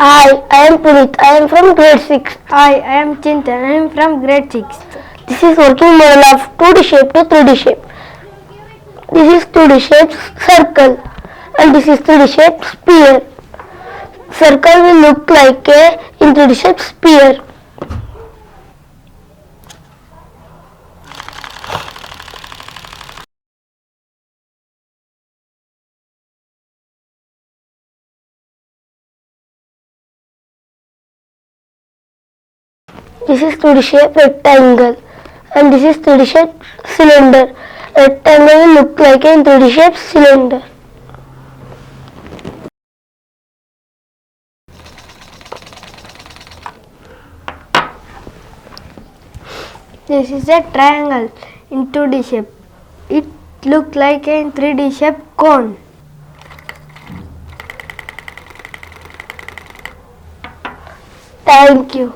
I am Puneet. I am from grade 6. I am Chintan. I am from grade 6. This is working model of 2D shape to 3D shape. This is 2D shape circle and this is 3D shape sphere. Circle will look like a in 3D shape sphere. This is 2D shape rectangle and this is 3D shape cylinder. Rectangle will look like a 3D shape cylinder. This is a triangle in 2D shape. It looks like a 3D shape cone. Thank you.